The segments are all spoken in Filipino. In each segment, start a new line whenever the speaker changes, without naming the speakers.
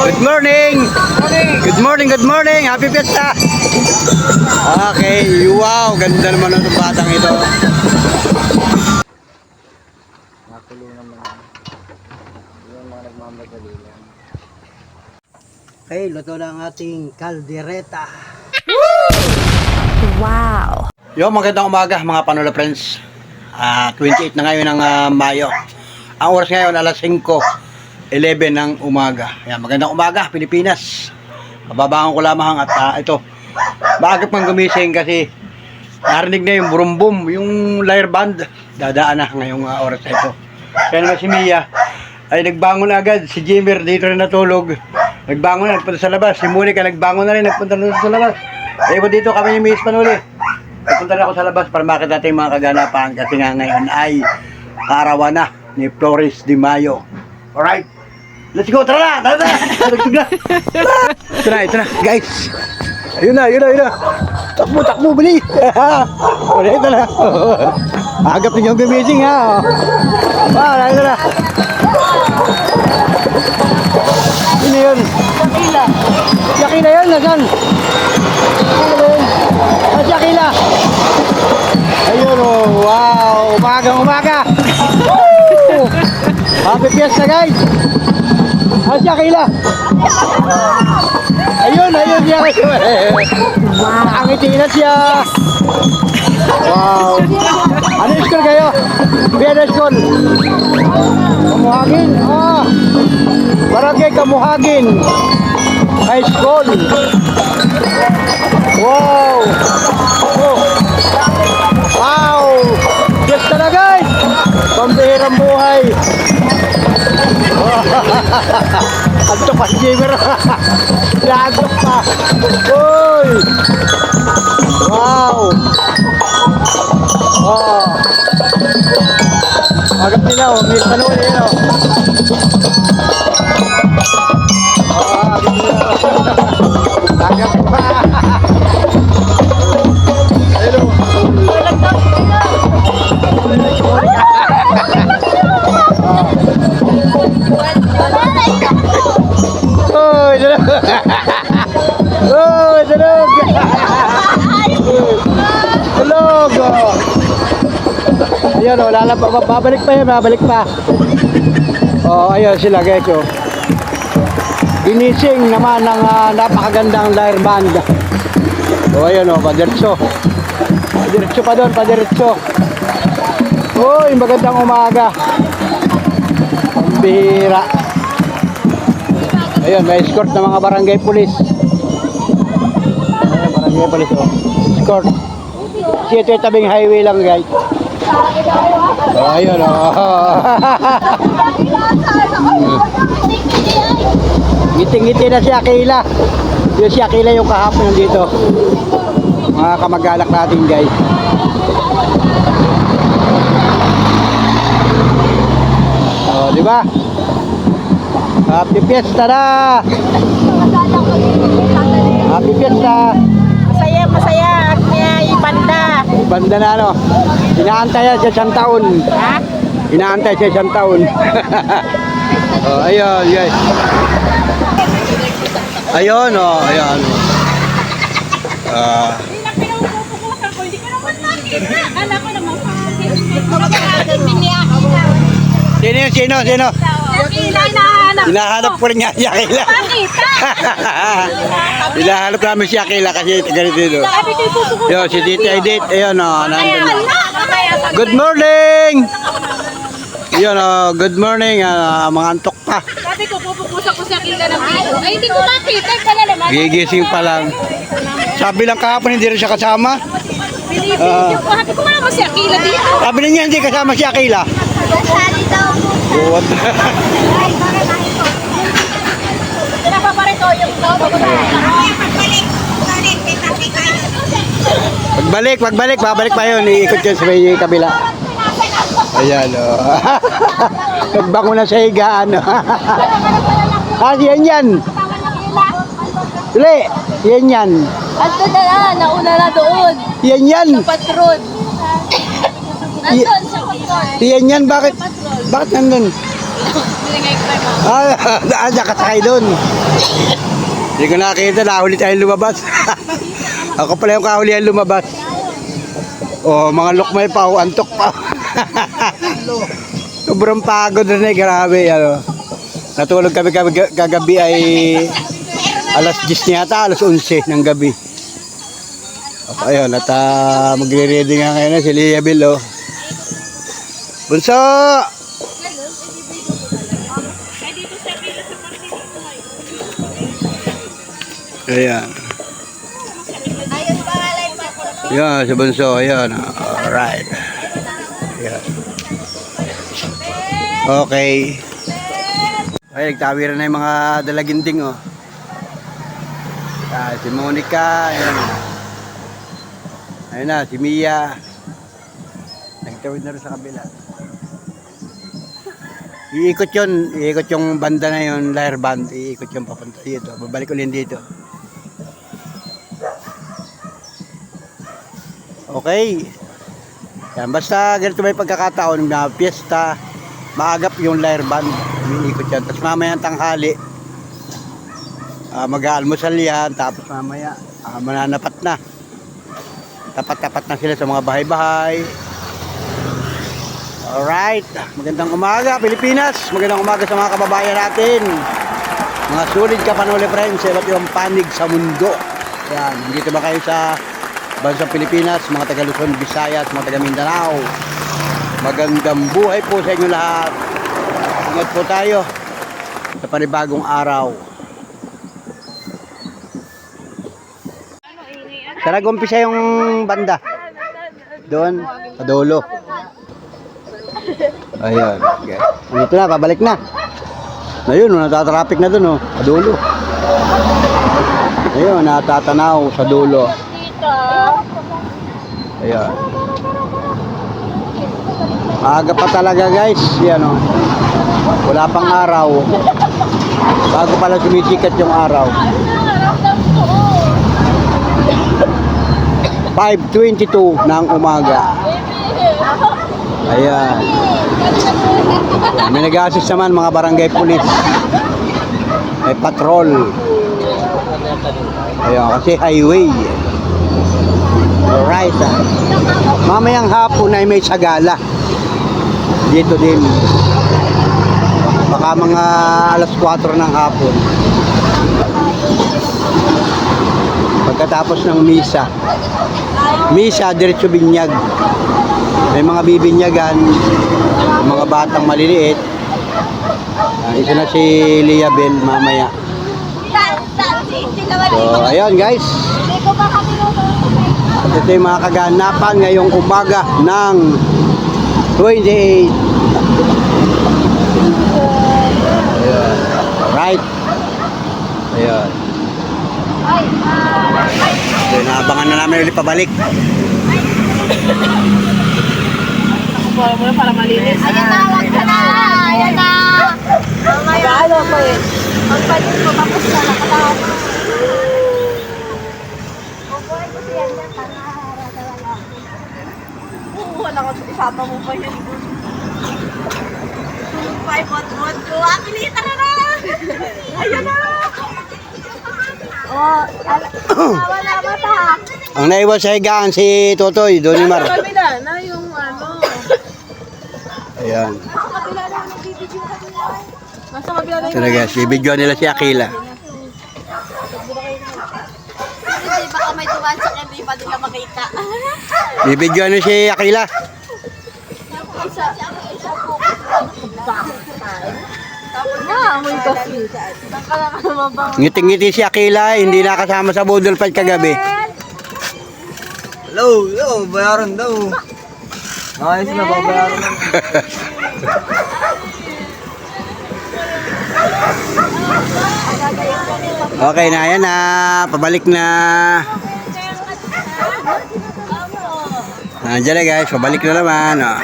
Good morning! Good morning, good morning! Happy Fiesta! Okay, wow! Ganda naman ng batang ito. Natulungan naman. Yung mga nagmamadali lang. Okay, luto na ang ating kaldereta.
Wow!
Yo, magandang umaga mga Panola friends. 28 na ngayon ng Mayo. Ang oras ngayon alas 5:11 ng umaga. Ayan, magandang umaga Pilipinas. Kababangan ko lamang at ito. Maaga pang gumising kasi narinig na yung burumbum, yung lyre band. Dadaan na ngayong oras na ito. Kaya naman si Mia ay nagbangon agad. Si Jimmer dito rin natulog. Nagbangon na, nagpunta sa labas. Si Monica nagbangon na rin, nagpunta na sa labas. Ewan dito kami ni Miss Panuli. Nagpunta na ako sa labas para makita natin mga kaganapan kasi nga ngayon ay kaarawan na ni Flores de Mayo. Alright, let's go, tara na, tara na, ito na, guys. Ayun na, takbo, bili. Alright, ito na. Agap ninyong gumising ha. Ito na. Sino yun? Shakila yun, nasan? Shakila. Ayun oh, wow, umaga. Happy Fiesta guys. Shakila. Ayun siya. Nakangiti na siya. Wow. Ano school kayo? Biada school. Kamuhagin. Barangay Kamuhagin High School. Wow. Wow. Fiesta na guys. Pambihirang buhay. Anto pa si Jimmer. Lagok pa. Uy. Wow. Agap nila oh. May tanong nila oh. Agap pa. Hello. Tulog. Ayun o, babalik pa. Ayun sila guys o. Ginising naman ng napakagandang lyre band. Ayun o, padiretso pa doon. Uy, magandang umaga. Ang bihira. Ayun, may escort ng mga barangay police. Barangay police o. Escort. Kasi ito yung tabing highway lang guys. Ayun o. Ngiti-ngiti na si Akila. Yung si Akila yung kahapon nandito. Mga kamag-anak natin guys. Di ba? Happy Fiesta na! Happy Fiesta!
Masaya. Kaya ibanda.
Ibanda na ano? Inaantay siya isang taon.
Ha?
Inaantay siya isang taon. Ayun, guys. Ayun. Sino? Hinahanap ko rin nga si Akila. Hinahanap namin si Akila kasi ganito dito. Yo, si Tita Edith, ayun o, nandun. Good morning! Yun o, good morning, mga antok pa.
Sabi ko, pupupusak ko si Akila ng dito. Ay, hindi ko makita. Pala naman.
Gigising pa lang. Sabi lang kahapon hindi rin siya kasama.
Binibidyo ko. Sabi ko, wala mo si Akila dito.
Sabi niya hindi kasama si Akila.
Kasali daw po.
What?
Pinapaparito yung
Pagbalik pa yun. Iikot yun sa may kabila. Ayan o. Nagbango na sa higaan. Yan. Uli, yan.
Ato na, nauna na doon.
Yan.
Sa patron. Nandun sa patron.
Yan, bakit? Bakit nandun?
Binigay ko kay mama.
Diyan ka sakay doon. Hindi ko nakita, nahuli tayong lumabas. Ako pala yung kahulihan lumabas. Oh, mga lukmay pa, antok pa. Sobrang pagod rin eh, grabe. Ano. Natulog kami kagabi ay alas 10 yata, alas 11 ng gabi. Ayun, at magre-ready nga ngayon na si Lia Bel, oh. Bunso! Ayan. Ayan, si Bunso, ayan. Alright. Ayan. Okay. Ay, nagtawiran na yung mga dalaginding, oh. Si Monica, ayan. Ayun na, si Mia. Nagtawid na rin sa kabila. Iikot yung banda na yun, lyre band. Iikot yung papunta dito. Babalik ulit dito. Okay. Yan, basta ganito may pagkakataon na piyesta, maagap yung lyre band. Iikot yan. Tapos mamaya tanghali, mag-aalmusal yan. Tapos mamaya, mananapat na. Tapat-tapat na sila sa mga bahay-bahay. Alright. Magandang umaga, Pilipinas. Magandang umaga sa mga kababayan natin. Mga sulit kapanuli friends, iba't ibang panig sa mundo. Yan. Nandito ba kayo sa bansang Pilipinas, mga taga Luzon, Visayas, mga taga Mindanao. Magandang buhay po sa inyo lahat. Ingat po tayo sa panibagong araw. Saan nag-umpisa yung banda? Doon, sa dulo. Ayun. Okay. Dito na, pabalik na. Ayun, natatraffic na doon, oh. Sa dulo. Ayun, natatanaw sa dulo. Ayun. Maaga pa talaga, guys. Yan, oh. Wala pang araw. Bago pala sumisikat yung araw. 5:22 ng umaga. Ayan. May nag-assist naman mga barangay police. May patrol. Ayan, kasi highway. Alright. Mamayang hapon ay may sagala. Dito din. Baka mga alas 4 ng hapon. Pagkatapos ng misa. Misa, diretso binyag. May mga bibinyagan, mga batang maliliit. Isa na si Lia Bel mamaya. So, ayun guys. At ito yung mga kaganapan ngayong umaga ng 28. Ayun. Alright. Ayun. So, naabangan na namin ulit pabalik.
Para mo na para malinis.
Ayan na, wag ka na! Ayan na! Mamaya.
Ano pa eh?
Magpalit mo, tapos na nakalaw. Bubuhay ko siya niya, tanahara talaga.
Wala ka isama mo pa yan.
Bye, bot-bot ko. Pilita na na! Ayan na! Oh, tawa na mata.
Ang naiwan sa higaan si Totoy, Donimar.
Kabila na yung ano.
Ayan.
Kabila na, nagbibidyo ka nila.
Nasa kabila na
Ito na guys, ibigyan nila si Akila.
Kasi baka may tumansak, hindi pa nila makita.
Ibigyan nila si Akila.
Isa po.
amoy kasi. Nakala ka naman bang
Ngiting-ngiti si Akila, hindi nakasama sa Budol Fight kagabi.
Hello, bayaran daw. Ayos na, babayaran na.
Okay na, yan na. Pabalik na. Nandiyan na guys, pabalik na naman. Oh.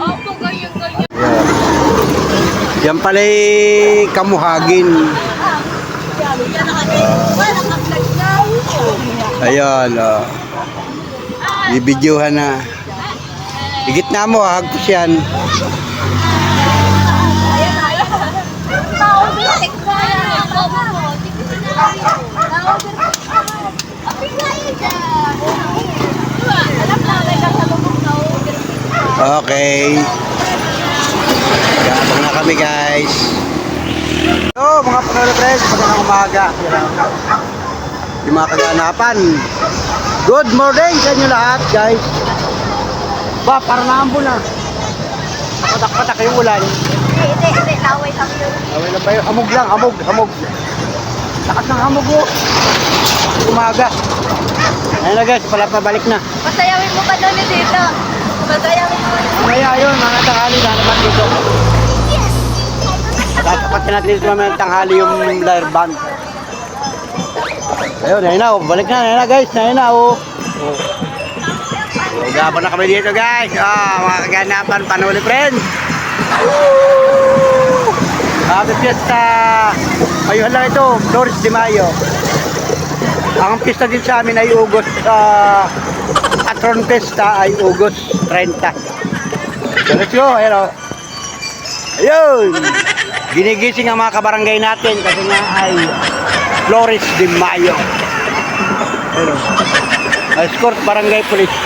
opo, ganyan.
Yan pala'y kamuhagin. Ayun, oh. Bibidyohan na. Gitna mo, hagpos yan. Okay. Gabang na kami guys. So mga panalo friends, magandang umaga. Yung mga kaganapan. Good morning sa inyo lahat guys. Ba, parang naambon na. Patak-patak yung ulan.
Hindi, laway lang yun.
Away lang ba yun? Hamog lang, hamog. Lakas ng hamog oh. Umaga. Ayun na guys, pala pabalik na.
Masayawin mo pa doon dito. Masayawin mo.
Kaya yun, mga tanghali na naman dito. Tatapatin natin dito mamaya tanghali yung layer band. Ayun, ayun na, oh. Balik na, ayun na guys, ayun na oh. Gabon na kami dito guys. Mga kaganapan, panuli friends. Happy Fiesta. Ayun lang ito, Flores de Mayo. Ang pista din sa amin ay August. Patron Fiesta ay August 30. So let's go, ayun. Ayun. Ginigising ang mga kabarangay natin kasi nga ay Flores de Mayo. Ayun. Escort Barangay Police.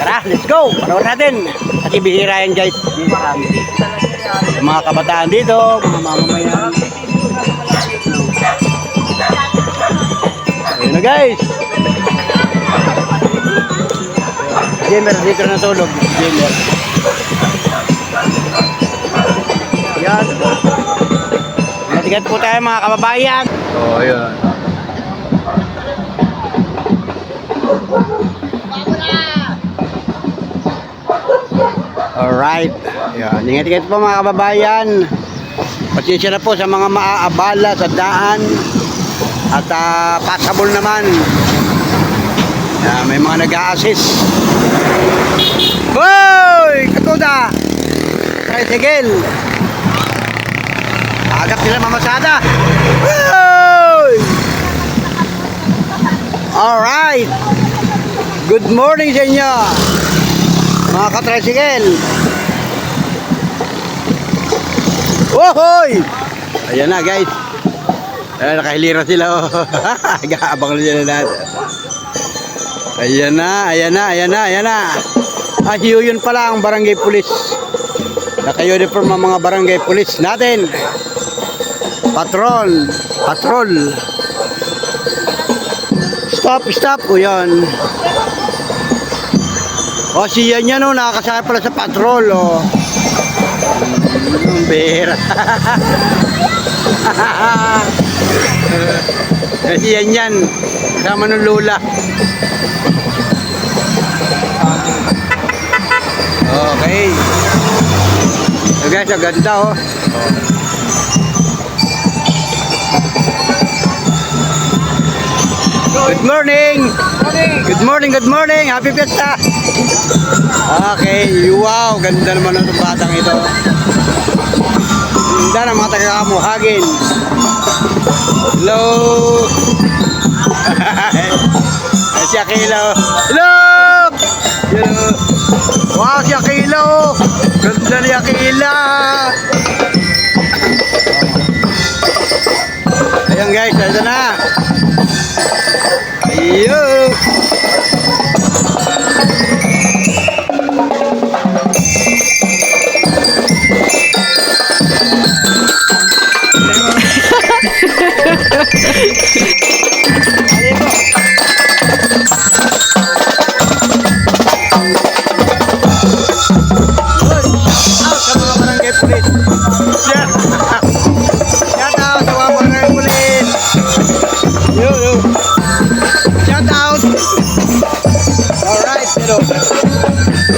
Tara, let's go! Panoorin natin. At ibihira yan guys. Yung mga kabataan dito, mga mamamayan. Ayun na guys. Gamer, dito na tulog. Gamer. Yan. Matigat po tayo mga kababayan. Oh, ayan. Alright. Yan. Ingat-ingat po mga kababayan. Pasensya na po sa mga maaabala sa daan. At passable naman. Yan, may mga nag-a-assist. Hoy! Katuda! Tricycle! Agap sila mamasada. Hoy! Alright! Good morning sa inyo! Mga ka-tricycle. Wohoy! Ayan na guys. Ayan, nakahilira sila. Oh. Gaabang na sila natin. Ayan na. Yun pala ang barangay police. Naka-uniform ang mga barangay police natin. Patrol. Stop. O yan. O siya niya no, nakakasaya pala sa patrol o. Bera. Kasi yan. Kasama ng lula. Okay. So guys, ang ganda oh. Good morning. Happy Fiesta. Okay, wow, ganda naman ng batang ito. Ganda ng mga taga-Kamuhagin. Hello. Si Akila. Hello. Wow, si Akila. Ganda ni Akila. Ayan guys, ito na. Iyo.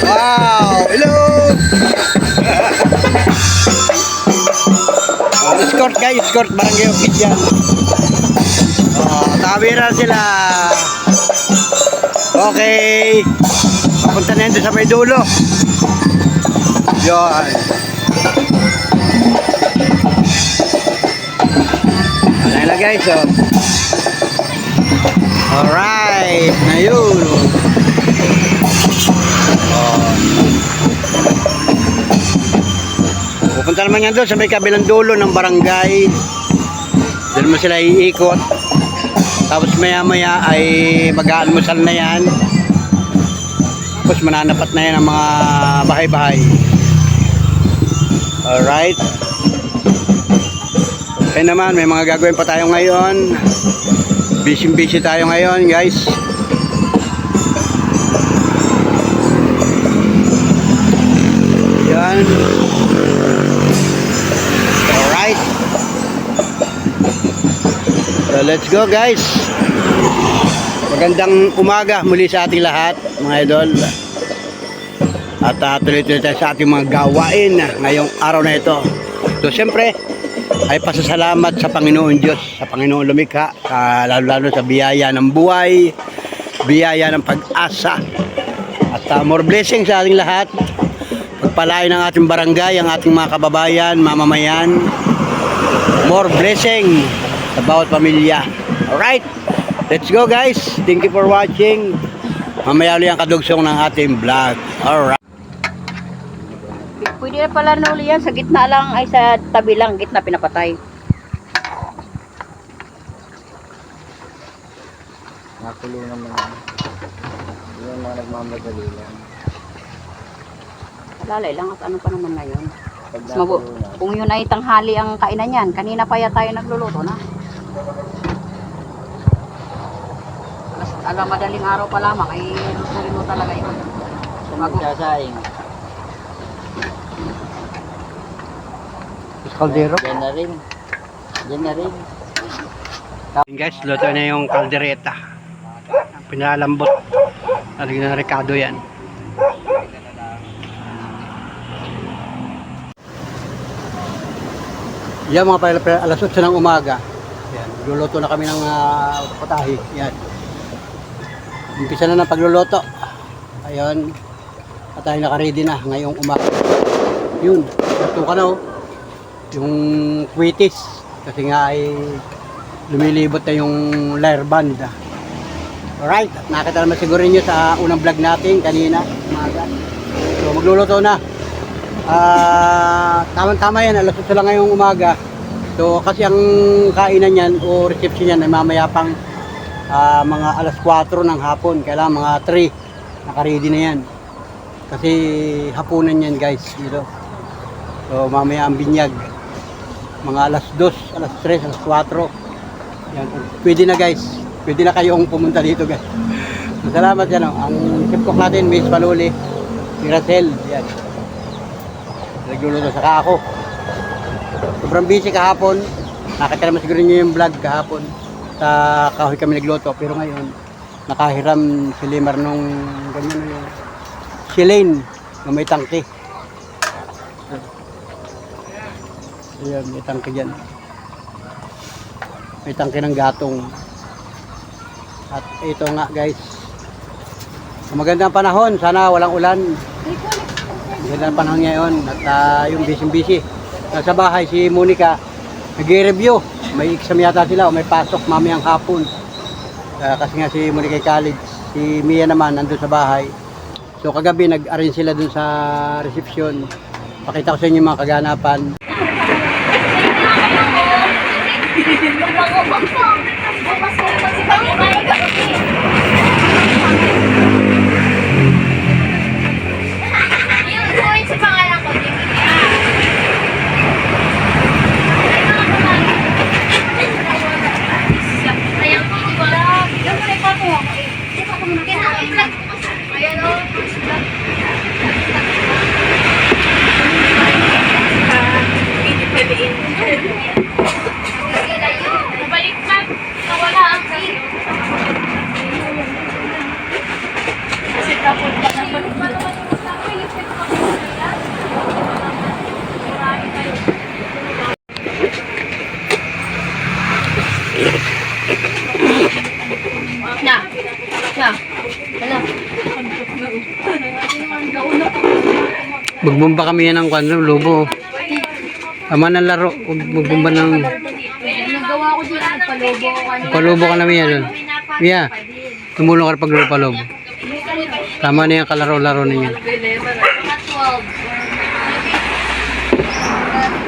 Wow, hello. Escort barangay official. Nakabira sila. Okay. Papunta na yun sa may dulo. Yun. Ayan na guys, oh. Alright. Na yun. Punta naman yan doon sa may kabilang dulo ng barangay. Doon mo sila iikot. Tapos maya-maya ay mag-aalmusal na yan. Tapos mananapat na yan ang mga bahay-bahay. Alright. Kaya naman, may mga gagawin pa tayo ngayon. Busy tayo ngayon, guys. Yan. Alright. So, let's go, guys. Magandang umaga muli sa ating lahat, mga idol. At tuloy-tuloy tayo sa ating mga gawain ngayong araw na ito. So, siyempre, ay pasasalamat sa Panginoon Diyos, sa Panginoon lumikha, lalo-lalo sa biyaya ng buhay, biyaya ng pag-asa. At more blessing sa ating lahat. Pagpalain ng ating barangay, ang ating mga kababayan, mamamayan. More blessing sa bawat pamilya. Alright, let's go, guys. Thank you for watching. Mamaya ulit ang kadugsong ng ating vlog. Alright.
Pwede na pala nuli yan. Sa gitna lang ay sa tabi lang. Gitna pinapatay.
Nakulo naman yan. Yung mga nagmamadali lang.
Lalay lang at ano pa naman ngayon.
Pag
Mas mabu-
nakulo na.
Kung yun ay tanghali ang kainan yan. Kanina pa ya tayo nagluluto na. Alam, madaling araw pa lamang ay lutuin mo talaga yun.
Magsasaing.
Kaldero.
Yan na rin. Yan na rin.
Guys, luto na yung kaldereta. Pinalambot. Nalagyan ng rekado yan. Yan mga pala, alas 8 ng umaga. Yan, luluto na kami ng putahe. Yan. Umpisa na ng pagluluto. Ayun. At tayo nakaready na ngayong umaga. Yun, luto ka na oh. Yung kwitis. Kasi nga ay lumilibot na yung lyre band. Alright, nakita naman siguro nyo sa unang vlog natin kanina. Umaga. So magluluto na. Tama-tama yan, alas 8 lang ngayong umaga. So kasi ang kainan yan o reception yan ay mamaya pang mga alas 4 ng hapon. Kailangan mga 3 nakaready na yan. Kasi hapunan yan guys dito. So mamaya ang binyag mga alas 2, alas 3, alas 4. Yan. Pwede na guys. Pwede na kayong pumunta dito guys. Salamat yan oh. Ang chef cook natin, Miss Paluli, si Rachel. Yan. Nagluluto saka ako. Sobrang busy kahapon. Nakita naman siguro niyo yung vlog kahapon. Sa kahoy kami nagluto. Pero ngayon, nakahiram si Limar nung ganyan yung Shilane na may tangke. Ayan, may tangke dyan. May tangke ng gatong. At ito nga guys. Magandang panahon. Sana walang ulan. Magandang panahon ngayon. At yung busy-busy. Nasa bahay si Monica. Nag-review. May exam yata sila o may pasok mamayang hapon. Kasi nga si Monica college. Si Mia naman nandun sa bahay. So kagabi nag-arrange sila dun sa reception. Pakita ko sa inyo yung mga kaganapan.
Baliktad, nawala ang seat.
Magbomba kami yan ng kwanro, lobo. Tama ng laro, huwag magbomba ng...
Nagawa ko dito ng palobo ko kanina.
Palobo ka namin yan doon. Yeah, tumulong ka pag palobo. Tama na yan, kalaro-laro ninyo.
12.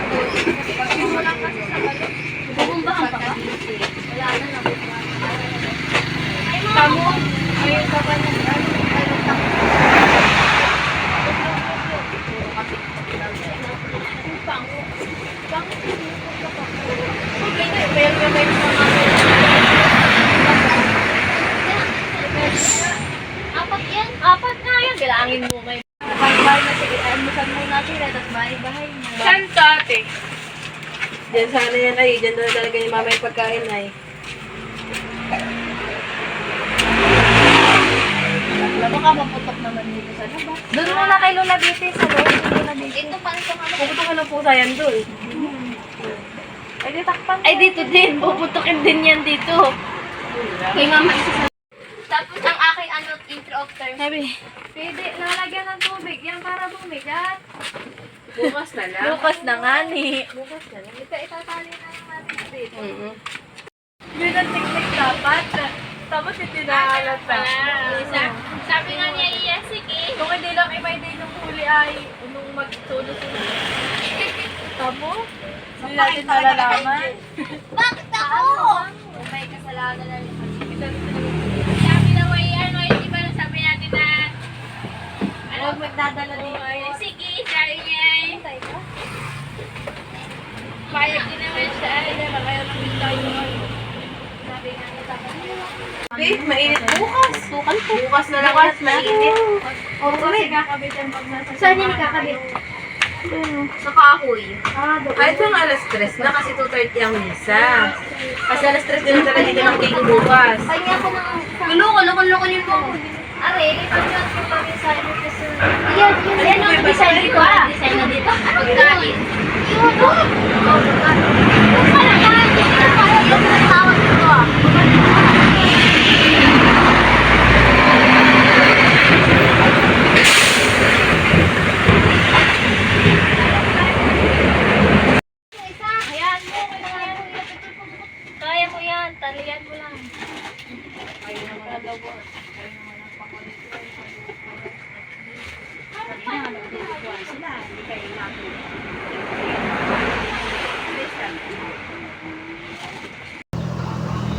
Kailangan mo may...
Nakakbahay na sige, almusal muna sila, tapos bahay-bahay na.
Saan ka, ate?
Diyan sana yan ay, diyan doon talaga ni mama yung pagkain ay. Baka maputok naman dito sa labas. Doon muna kay Lola Beauty, sa loob si Lola Beauty.
Ito pa ito ka.
Puputokin ng pusa yan doon. Ay, di takpan.
Ay, dito din. Puputukin din yan dito. Kay mama isa sa... Tapos ang aking intro of terms.
Sabi, pwede, lalagyan ng tubig. Yan para bumigat.
Bukas na lang.
Bukas na nga ni. Bukas na lang. Itatali na yung natin dito. Yun ang technique dapat. Tapos hindi naalat pa.
Sabi nga niya, Yesik eh.
Kung hindi lang i-maintain ng huli ay nung magsulo-sulo. Tamo? Hindi natin nalalaman.
Bakit ako?
May kasalanan na rin.
Sabi na di ba sabi natin na
Huwag magdadala dito.
sige, sabi niya payag din naman siya.
Kaya namin tayo sabi nga niya dapat Wait, mainit bukas. Bukas na lang at mainit. O, kasi kakabit yan pag nasa...
Saan niya nakakabit?
Sa kahoy. Kahit yung alas 3 na kasi 2:30 ang misa. Kasi alas 3 din na talaga dito ng cake bukas.
Kanya ako ng...
Lukon yun po.
Are, ipag-shot ko pa rin sa inyo kasi... Yan ang design dito ah. Design na dito. Pagkain. Yun o. Yung palakain. Yung tawag dito ah. Kaya mo yan, talian mo lang.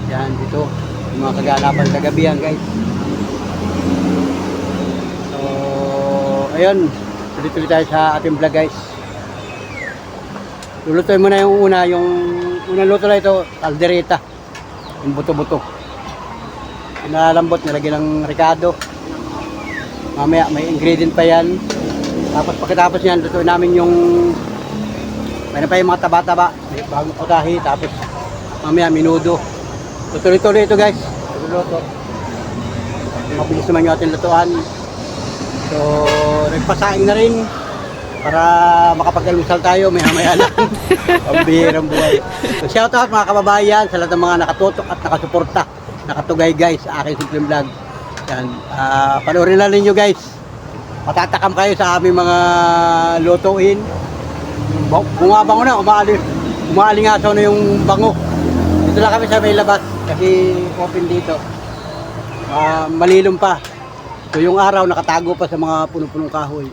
Yan, dito. Yung mga kaganapan kagabi yan, guys. So, ayun. Tuloy-tuloy tayo sa ating vlog, guys. Lulutuin muna yung unang luto na ito, caldereta. Yung buto-buto. Inalalambot, nilagyan ng ricado. Mamaya, may ingredient pa yan. Tapos pagkatapos yan, lutuin namin yung mayroon pa yung mga taba-taba. May bagong putahe, tapos mamaya, minudo. Tuloy-tuloy ito, guys. Luluto. Mabilis naman yung ating lutuan. So, nagpasaing na rin para makapag-almusal tayo, maya-maya lang. Pambihirang buhay. So, shoutout mga kababayan sa lahat ng mga nakatutok at nakasuporta, nakatugay guys sa aking simpleng vlog. Yan, panoorin lang ninyo guys. Matatakam kayo sa aming mga lutuin. Bumabango na, umaalingasaw na yung bango. Dito lang kami sa may labas kasi open dito. Malilom pa. So yung araw nakatago pa sa mga punong-punong kahoy.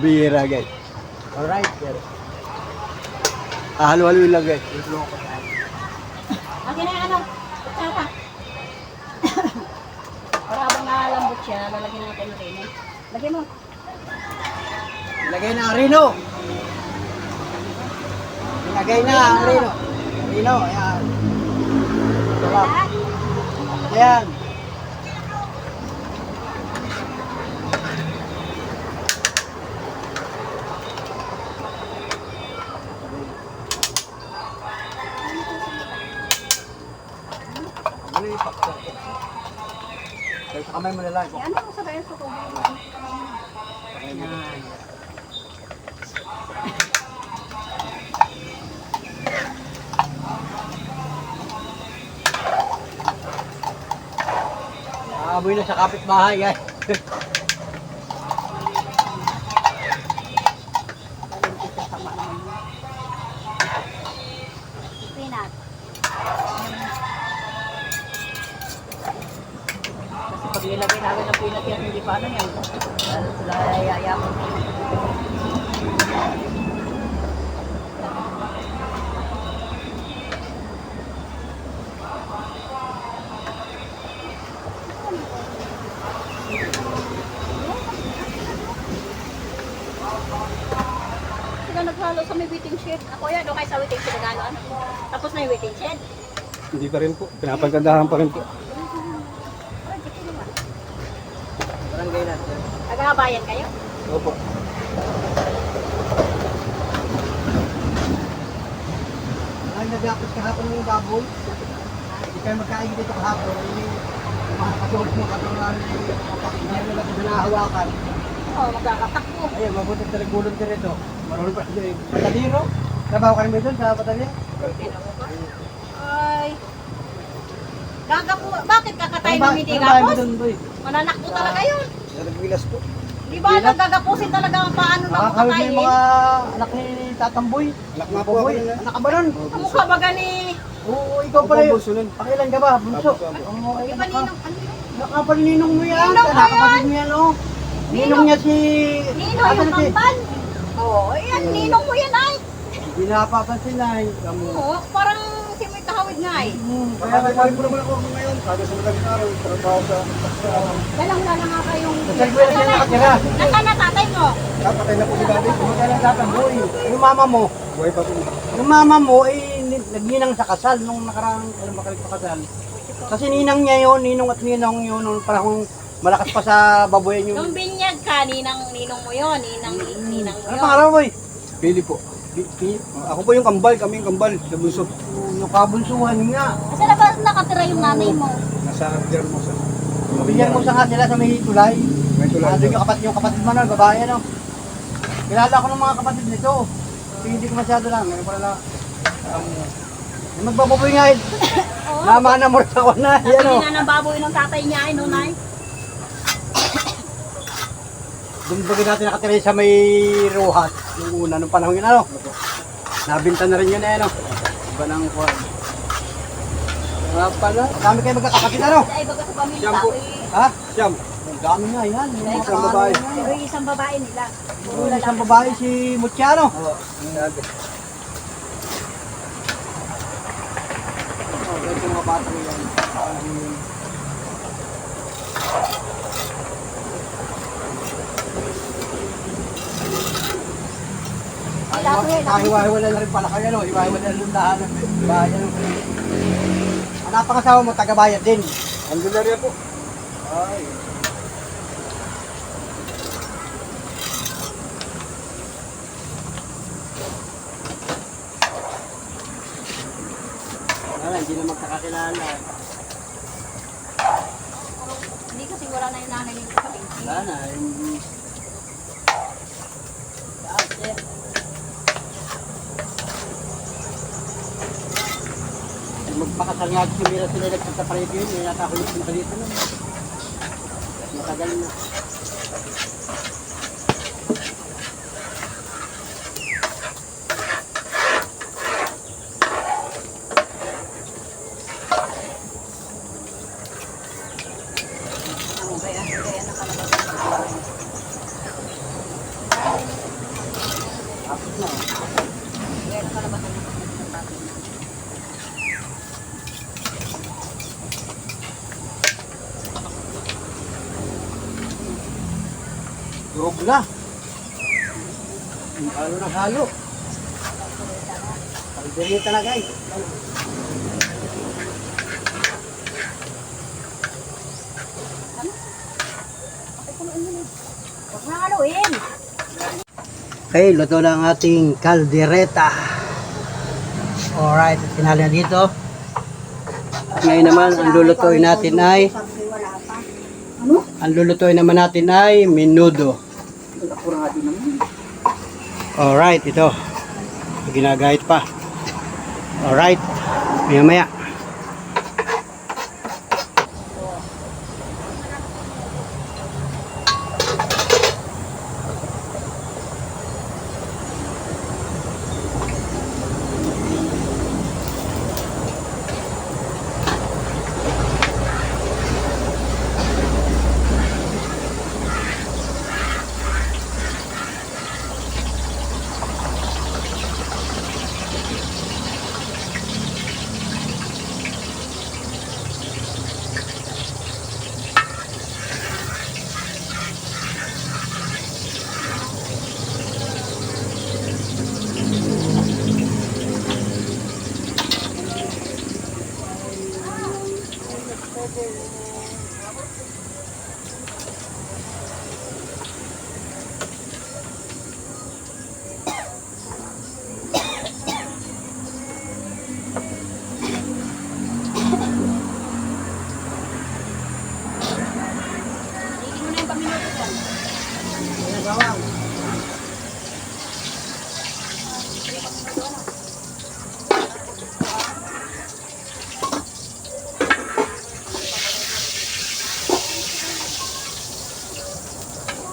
Bihira guys. Alright guys. Halo-halo lang guys.
Akin na ano? Tsaka. Para habang nalambot siya, lalagyan natin ng reno. Lagyan mo.
Ilagay na ang rino. Ilagay na ang rino. Rino, ayan. Sarap. Ayan. Sa kamay mo na lang.
Ano mo sa bayan sa tubig?
Ayan. Aaboy na sa kapitbahay guys.
Peanut. Kasi pag nilagay namin ng peanut yan, hindi pa ano yan. Sila yayaman. Sila naghalo sa may waiting shed. Ako yan, doon kayo sa waiting shed naghaluan. Tapos na yung waiting shed.
Hindi pa rin po. Pinapagkandahan pa rin po.
barangay natin.
Naghabayan kayo?
Opo.
Ay, nag-apos kahapon ng baboy. Hindi kayo magkain dito kahapon. Mga katulad mo, katulad hindi mo lang kung nahawakan.
Oo, magkakatakbo.
Ayun, mabuti talaga gulong din ito. Marunong pa siya. Patalino? Trabaho ka rin ba doon sa Patalino?
Ay. Gagapo, bakit kakatay ng hindi
Ano ba
gapos?
doon, boy?
Mananakbo talaga yun.
Nagbilas po.
Di ba nagagapusin talaga ang paano na
Nakakawin mo yung
kakatayin?
mga anak ni Tatamboy.
Anak nga po ako
Boy,
nun, eh.
anak ka ba nun?
Ang mukha baga ni...
Oo, ikaw pala yun.
Bunso nun.
Pakilan ka ba? Bunso.
Apo, apo.
Oo, ay,
Di ba
anak ka.
ninong... Ano yun?
Nakapaninong mo yan.
Ninong ko
Nakapatid mo yan, oh. Ninong niya si...
Ninong yung
Asan si-
kambal. Oo, yan, ninong mo yan ay.
Hindi napapansin na eh.
Oo, parang si may kahawid nga ay.
Kaya
Nakakalimutan po naman ako ngayon. Sabi sa madaling araw, trabaho sa...
Dalang-dala nga kayong...
Sa Guwela siya nakatira.
Nasaan na tatay mo?
Patay na po si Daddy.
Kaya lang Tatamboy. Yung mama mo,
Buhay pa po.
yung mama mo eh nagninang sa kasal nung nakaraang alam ba pa kasal. Kasi ninang niya yun, ninong at ninong yun nung parang malakas pa sa baboy yung...
Nung binyag ka, ninong mo yun, ninang mo
Ano
yun.
pangaraw boy?
Pili po. Ako po yung kambal, kami yung kambal. Sa bunso.
Yung kabunsuhan nga.
Kasi na ba nakatira yung nanay mo?
Nasa Dear mo sa...
Mabigyan mo sa nga sila sa may tulay.
May tulay.
Doon yung kapatid mo na, babae ano. Kilala ko ng mga kapatid nito. Hindi ko masyado lang. Ngayon pala magbababoy nga eh. Namana mo sa ko na. Yan o.
Nakili na ng baboy ng tatay niya ay nunay.
Doon ba natin nakatira sa may Rojas. Yung una nung panahon yun ano. Nabinta na rin yun eh ano. Iba nang kuwan. Nga pala. Dami kayo magkakapatid ano.
Ay, baga sa pamilya
Siyam po.
tao eh.
Ha?
Siyam.
Ang dami nga yan. Yung mga
Isang babae.
Pero isang babae nila.
Yung isang babae si Muciano.
Oo. Sabi.
Ito yung mga batang yan. Kahiwa-hiwala na rin pala kayo, no? Hiwa-hiwala na rin lahat ng bayan. Ang napangasawa mo, taga-bayad din.
Angularya po. Ay.
Wala, hindi na magkakakilala.
Hindi kasi wala na yung nanay nila.
Wala na. Magpakasal nga si Mira sila nagsasaparito yun. May nakakulit yung salita nun. Matagal na.
Ang gaya na pala.
Tapos na.
Gaya na pala ba ng tatay niya?
Durog na. Halo na halo. Kalderita na guys.
Huwag na haluin.
Okay, luto na ang ating kaldereta. Alright, tinali na dito. Ngayon naman, ang lulutuin natin ay menudo. Alright, ito. Ginagahit pa. Alright, maya-maya.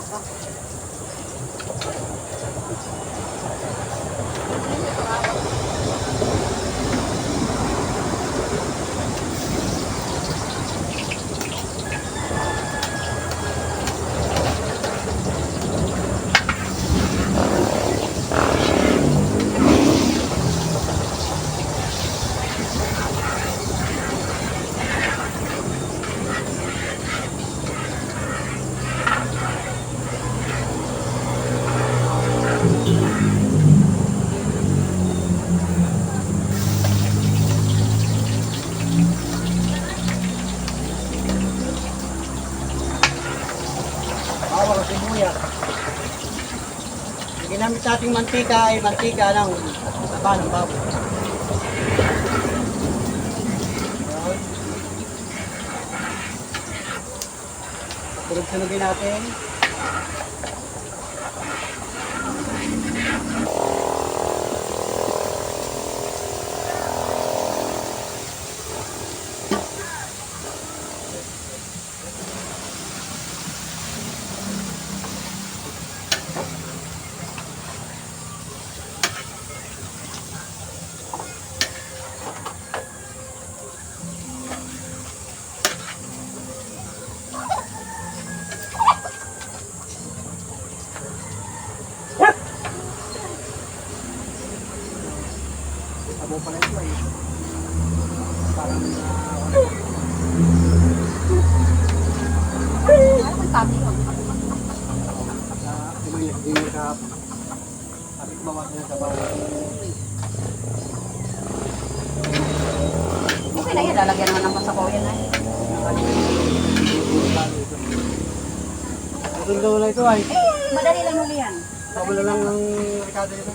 Bawang sibuyas. Ang ginamit nating mantika ay mantika ng taba ng baboy. Sunod-sunugin natin. Abo pala ito ay parang hindi mo sa sabi ko bawas na sa bawang.
Okay na yan, lalagyan naman ng pasakoyan na.
Ito na ito ay
Madali lang muli yan.
pabula lang ng rekado ito.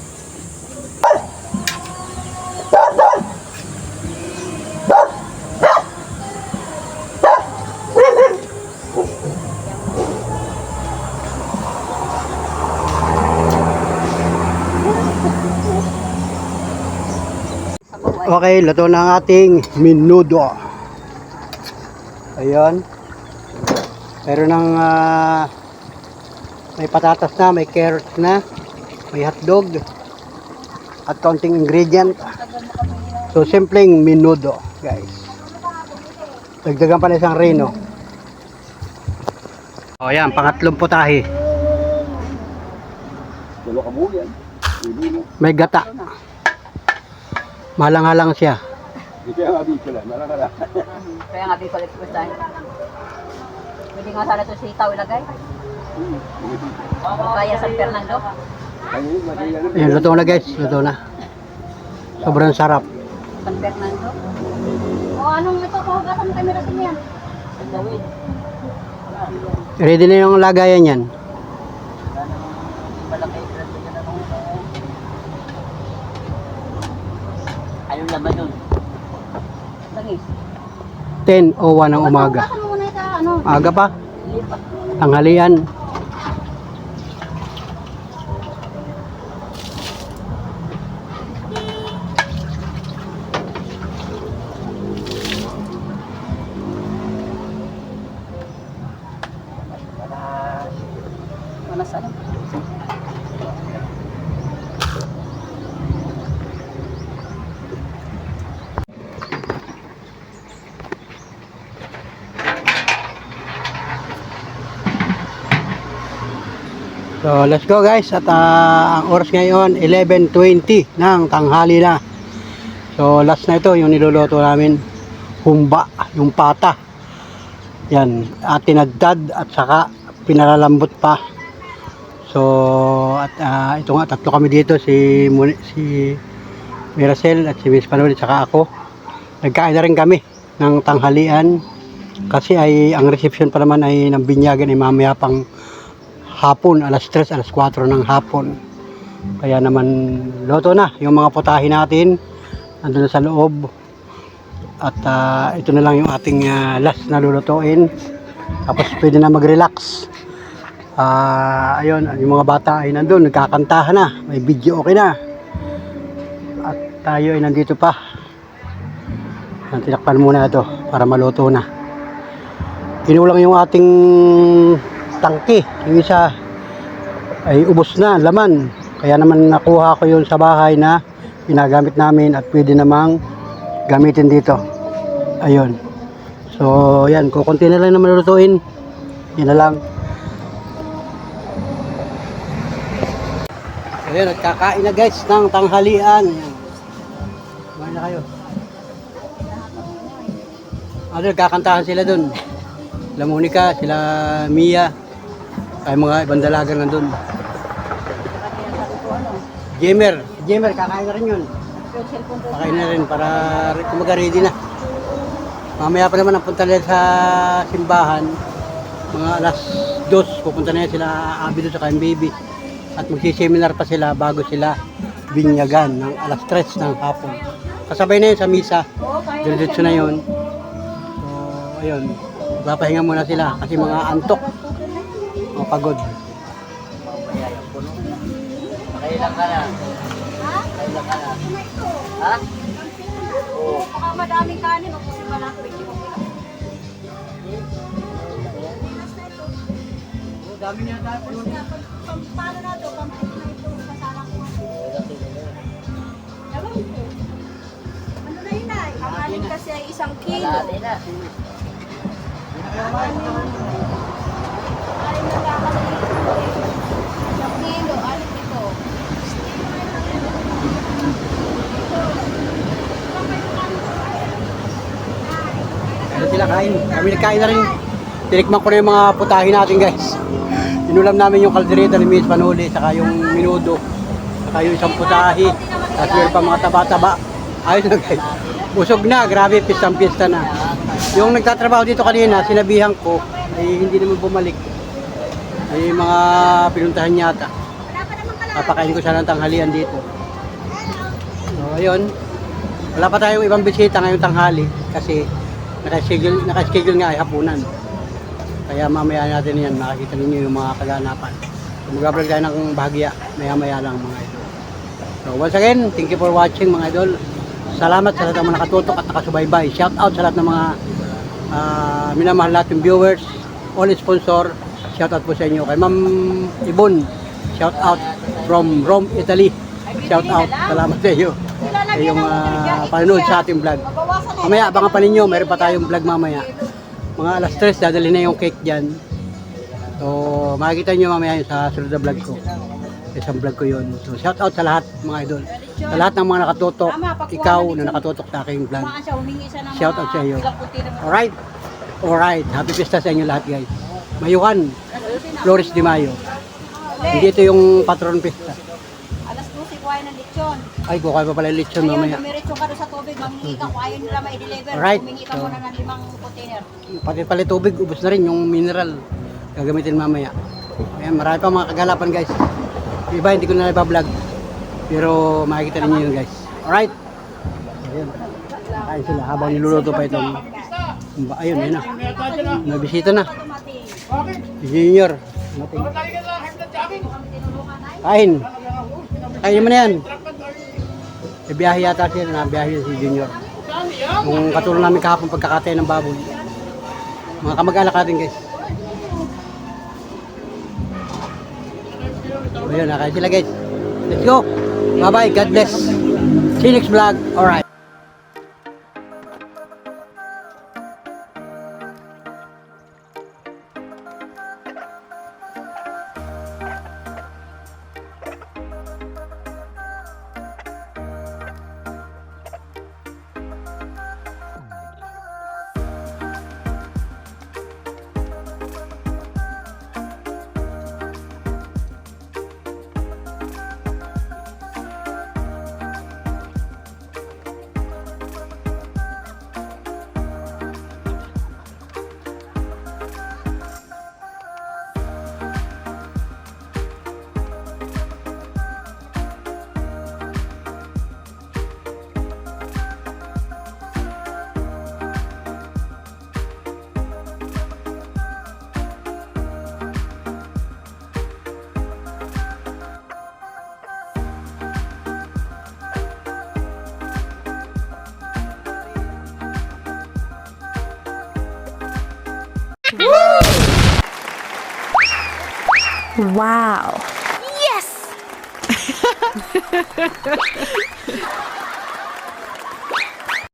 Okay, luto na ang ating menudo. Ayan. Meron ng may patatas na, may carrots na, may hotdog, at kaunting ingredient. So, simpleng menudo, guys. Dagdagan pa na isang reno. O, yan, pangatlong putahe. May gata. Malang-halang siya.
Kaya nga Bicol Express tayo. Pwede nga sana ito sitaw ilagay. O kaya San Fernando.
Ayan, luto na guys, luto na. Sobrang sarap.
San Fernando.
O, anong ito? Pahugasan mo kami rasin yan.
Ready na yung lagayan yan.
Anong laman nun? Langis.
10:01 ng umaga.
Pahugasan mo muna ito, ano?
Aga pa. Tanghalian.
Manas ano?
So, let's go guys. At ang oras ngayon, 11:20 ng tanghali na. So, last na ito, yung niluluto namin. Humba, yung pata. Yan, tinagdad at saka pinalalambot pa. So, at ito nga, tatlo kami dito. Si Miracel at si Miss Panulit, saka ako. Nagkain na rin kami ng tanghalian. Kasi ay, ang reception pa naman ay ng binyagan ay mamaya pang hapon, alas 3, alas 4 ng hapon. Kaya naman loto na yung mga putahe natin nandun sa loob. At ito na lang yung ating last na lulutuin. Tapos pwede na mag-relax. Ayun, yung mga bata ay nandun, nagkakantahan na, may video okay na. At tayo ay nandito pa. Tinakpan muna ito para maluto na. Kinulang yung ating tangke, yung isa ay ubos na laman. Kaya naman nakuha ko yun sa bahay na ginagamit namin at pwede namang gamitin dito. Ayun. So, yan. Kukunti na lang naman lutuin. Yan na lang. Ayun, at kakain na guys ng tanghalian. Ayan. Kumain na kayo. Ano, kakantahan sila dun. Sila Monica, sila Mia. Ay mga ibang dalaga nandun. Gamer, kakain na rin yun. Kakain na rin para kumaga ready na. Mamaya pa naman ang punta nila sa simbahan. Mga alas 2, pupunta na yan sila Abi doon sa kayang baby. At magsiseminar pa sila bago sila binyagan ng alas 3 ng hapon. Kasabay na yun sa misa. Diretso na yun. So, ayun. Papahinga muna sila kasi mga antok. Mga pagod.
Nakailang ka na. Nakailang ka na. Ha? Oo.
Baka madaming kanin o kasi malaki yung
Dami niya tayo.
paano na ito? Pampito na ito. Kasama ko. Ewan ko. Ano na yun ay? Ang alin kasi ay 1 kilo.
Kalahati na.
Ay, nagkakalito. 1 kilo. Alin ito?
Kaya sila kain. Kami nagkain na rin. Tinikman ko na yung mga putahe natin guys. Inulam namin yung kaldereta ni Miss Panuli, saka yung minudo, saka yung isang putahe. Tapos meron pa mga taba-taba. Ayos na guys. Busog na, grabe, pistang-pista na. Yung nagtatrabaho dito kanina, sinabihan ko, ay hindi naman bumalik. Ay mga pinuntahan yata. Papakain ko siya ng tanghalian dito. So ayun. Wala pa tayong ibang bisita ngayong tanghali kasi naka-schedule nga ay hapunan. Kaya mamaya natin yan, makikita ninyo yung mga kaganapan. So, mag-vlog tayo ng bahagya, maya-maya lang mga idol. So once again, thank you for watching mga idol. Salamat sa lahat ng mga nakatutok at nakasubaybay. Shout out sa lahat ng mga minamahal natin viewers, all sponsor. Shout out po sa inyo. Kay Ma'am Ibon, shout out from Rome, Italy. Shout out, salamat sa iyo. Yung panonood sa ating vlog. Mamaya, abangan pa ninyo, meron pa tayong vlog mamaya. Mga alas 3, dadali na yung cake dyan. So, makikita nyo mamaya yun sa sunod na vlog ko. Isang vlog ko yun. So, shout out sa lahat mga idol. Sa lahat ng mga nakatutok, ikaw na nakatutok sa aking vlog. Shout out sa iyo. Alright? Alright. Happy Fiesta sa inyo lahat guys. Mayuhan, Flores de Mayo. Hindi ito yung patron pista.
Alas 12, kuha ng lechon.
Ay, kukuha pa pala yung lechon mamaya.
Ngayon, dumiretso ka doon sa tubig, mamingin ka, kung ayaw nila ma-deliver,
Alright.
humingi ka muna ng 5 container.
Pati pala tubig, ubos na rin yung mineral. Gagamitin mamaya. Ayan, marami pa mga kagalapan guys. Yung iba, hindi ko na ipa-vlog. Pero makikita ninyo yun guys. Alright? Ayan. Kain sila habang niluluto pa itong... Ayun, ayun na. May bisita na. Si Junior. Kain. Kain mo na yan. May biyahe yata siya na biyahe si Junior. Kung katulong namin kahapon pagkakatay ng baboy. Mga kamag-alak natin guys. Ayun, nakain sila guys. Let's go. Bye-bye. God bless. See you next vlog. Alright.
Wow.